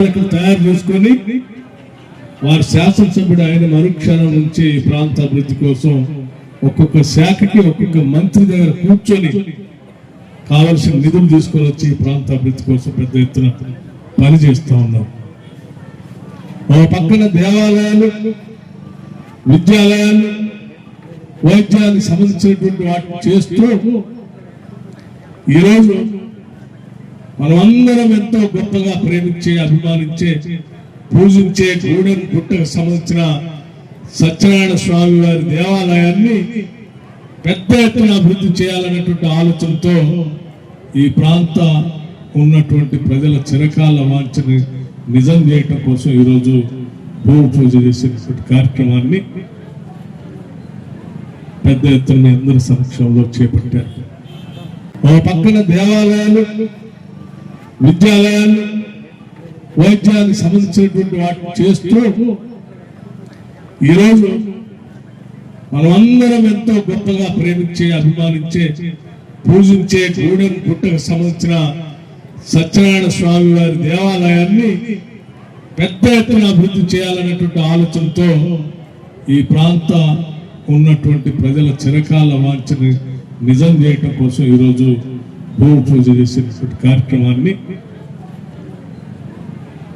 తయారు చేసుకొని వారి శాసనసభ్యుడు ఆయన మరుక్షణం నుంచి ప్రాంత అభివృద్ధి కోసం ఒక్కొక్క శాఖకి ఒక్కొక్క మంత్రి దగ్గర కూర్చొని కావలసిన నిధులు తీసుకొని వచ్చి ప్రాంత అభివృద్ధి కోసం పెద్ద ఎత్తున పనిచేస్తూ ఉన్నాం. ఒక పక్కన దేవాలయాలు, విద్యాలయాలు, వైద్యానికి సంబంధించినటువంటి వాటిని చేస్తూ ఈరోజు మనమందరం ఎంతో గొప్పగా ప్రేమించే, అభిమానించే, పూజించే గూడెం గుట్టకు సంబంధించిన సత్యనారాయణ స్వామి వారి దేవాలయాన్ని పెద్ద ఎత్తున అభివృద్ధి చేయాలనేటువంటి ఆలోచనతో ఈ ప్రాంత ఉన్నటువంటి ప్రజల చిరకాల వాంఛని నిజం చేయటం కోసం ఈరోజు భూమి పూజ చేసేటువంటి కార్యక్రమాన్ని పెద్ద ఎత్తున అందరి సమక్షంలో చేపట్టారు. ఒక పక్కన దేవాలయాలు, విద్యాలయాలు, వైద్యానికి సంబంధించినటువంటి వాటిని చేస్తూ ఈరోజు మనమందరం ఎంతో గొప్పగా ప్రేమించే, అభిమానించే, పూజించే గూడెం గుట్టకు సంబంధించిన సత్యనారాయణ స్వామి వారి దేవాలయాన్ని పెద్ద ఎత్తున అభివృద్ధి చేయాలనేటువంటి ఆలోచనతో ఈ ప్రాంత ఉన్నటువంటి ప్రజల చిరకాల వాంఛని నిజం చేయటం కోసం ఈరోజు భూమి పూజ చేసేటువంటి కార్యక్రమాన్ని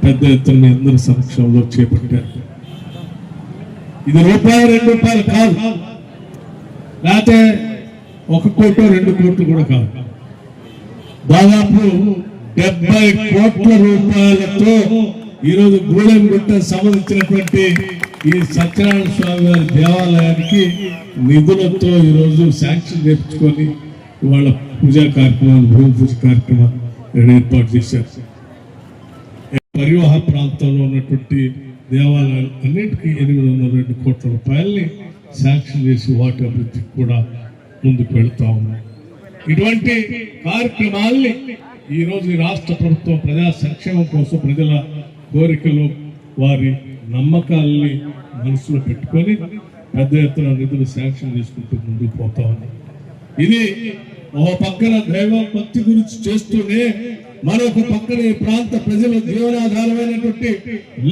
పెద్ద ఎత్తున అందరి సమక్షంలో చేపట్టారు. ఇది రూపాయి 2 రూపాయలు కాదు, లేకపోతే 1 కోటి 2 కోట్లు కూడా కాదు. దాదాపు 70 కోట్ల రూపాయలతో ఈరోజు గూడెం గుట్ట సంబంధించినటువంటి ఈ సత్యనారాయణ స్వామి వారి దేవాలయానికి నిధులతో ఈరోజు శాంక్షన్ చేయించుకొని ఇవాళ పూజా కార్యక్రమాలు, భూమి పూజ కార్యక్రమాలు ఏర్పాటు చేశారు. పరివాహ ప్రాంతంలో ఉన్నటువంటి దేవాలయాలు అన్నింటికీ 802 కోట్ల రూపాయల్ని శాంక్షన్ చేసి వాటి అభివృద్ధికి కూడా ముందుకు వెళుతా ఉన్నాయి. ఇటువంటి కార్యక్రమాల్ని ఈరోజు ఈ రాష్ట్ర ప్రభుత్వం ప్రజా సంక్షేమం కోసం, ప్రజల కోరికలు, వారి నమ్మకాలని మనసులో పెట్టుకొని పెద్ద ఎత్తున నిధులు శాంక్షన్ చేసుకుంటూ ముందుకు పోతా ఉన్నాయి. ఇది ఒక పక్కన దైవ భక్తి గురించి చేస్తూనే మరొక పక్కన ఈ ప్రాంత ప్రజల జీవనాధారమైనటువంటి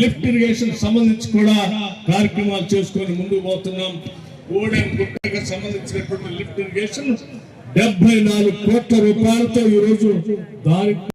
లిఫ్ట్ ఇరిగేషన్ సంబంధించి కూడా కార్యక్రమాలు చేసుకొని ముందుకు పోతున్నాం. గూడెం గుట్టకు సంబంధించినటువంటి లిఫ్ట్ ఇరిగేషన్ 74 కోట్ల రూపాయలతో ఈరోజు దాని